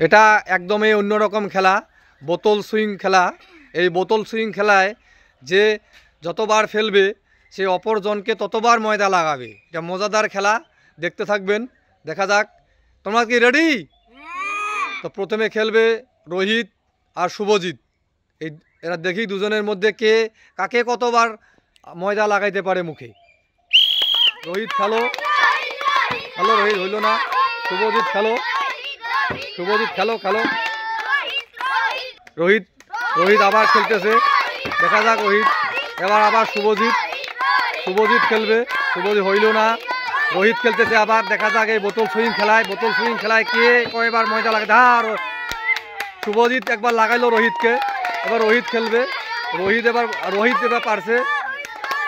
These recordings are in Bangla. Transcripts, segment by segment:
এটা একদমই অন্যরকম খেলা, বোতল সুইং খেলা। এই বোতল সুইং খেলায় যে যতবার ফেলবে সে অপরজনকে ততবার ময়দা লাগাবে। এটা মজাদার খেলা, দেখতে থাকবেন। দেখা যাক, তোমরা কি রেডি? তো প্রথমে খেলবে রোহিত আর শুভজিৎ। এরা দেখি দুজনের মধ্যে কে কাকে কতবার ময়দা লাগাইতে পারে মুখে। রোহিত খেলো, খেলো রোহিত, হইল না। শুভজিৎ খেলো, শুভজিৎ খেলো, খেলো। রোহিত রোহিত আবার খেলতেছে, দেখা যাক রোহিত। এবার আবার শুভজিৎ, শুভজিৎ খেলবে, শুভজিৎ হইল না। রোহিত খেলতেছে আবার, দেখা যাক এই বোতল সুইং খেলায়, বোতল সুইং খেলায় কে কয়বার ময়দা লাগাই। আর শুভজিৎ একবার লাগাইলো রোহিতকে, এবার রোহিত খেলবে। রোহিত এবার পারছে,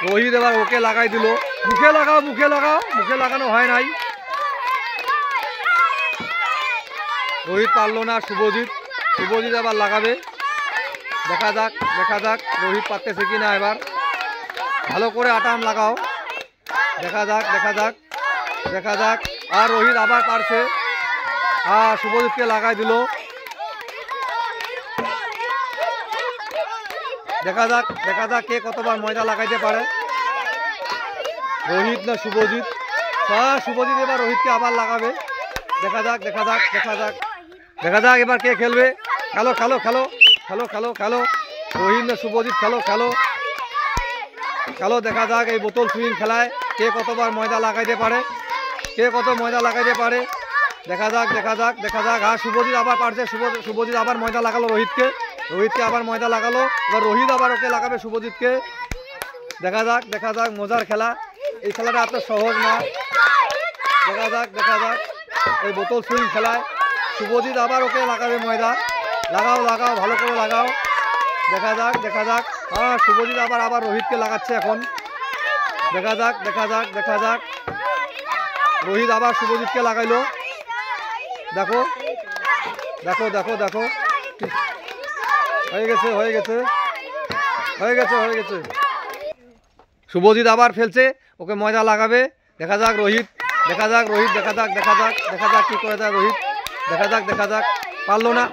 রোহিত এবার ওকে লাগাই দিল। মুখে লাগাও, মুখে লাগাও, মুখে লাগানো হয় নাই। রোহিত পারলো না, শুভজিৎ আবার লাগাবে। দেখা যাক, দেখা যাক রোহিত পারতেছে কিনা। এবার ভালো করে আটাম লাগাও, দেখা যাক, দেখা যাক, দেখা যাক। আর রোহিত আবার পারছে, আর শুভজিৎকে লাগাই দিল। দেখা যাক, দেখা যাক কে কতবার ময়দা লাগাইতে পারে, রোহিত না শুভজিৎ। শুভজিৎ এবার রোহিতকে আবার লাগাবে। দেখা যাক, দেখা যাক, দেখা যাক, দেখা যাক এবার কে খেলবে। খেলো, খেলো, খেলো, খেলো, খেলো, খেলো। রোহিত না শুভজিৎ, খেলো, খেলো, খেলো। দেখা যাক এই বোতল সুইং খেলায় কে কতবার ময়দা লাগাইতে পারে, কে কত ময়দা লাগাইতে পারে। দেখা যাক, দেখা যাক, দেখা যাক। আর শুভজিৎ আবার পারছে, শুভজিৎ আবার ময়দা লাগালো রোহিতকে, রোহিতকে আবার ময়দা লাগালো। এবার রোহিত আবার ওকে লাগাবে শুভজিৎকে। দেখা যাক, দেখা যাক, মজার খেলা। এই খেলাটা এত সহজ না। দেখা যাক, দেখা যাক এই বোতল সুইং খেলায় শুভজিৎ আবার ওকে লাগাবে ময়দা। লাগাও, লাগাও, ভালো করে লাগাও। দেখা যাক, দেখা যাক। হ্যাঁ, শুভজিৎ আবার রোহিতকে লাগাচ্ছে এখন। দেখা যাক, দেখা যাক, দেখা যাক। রোহিত আবার শুভজিৎকে লাগাইলো। দেখো, দেখো, দেখো, দেখো, হয়ে গেছে, হয়ে গেছে, হয়ে গেছে, হয়ে গেছে। শুভজিৎ আবার ফেলছে, ওকে ময়দা লাগাবে। দেখা যাক রোহিত, দেখা যাক রোহিত, দেখা যাক, দেখা যাক, দেখা যাক কি করে দেয় রোহিত। দেখা যাক, দেখা যাক, পারলো না।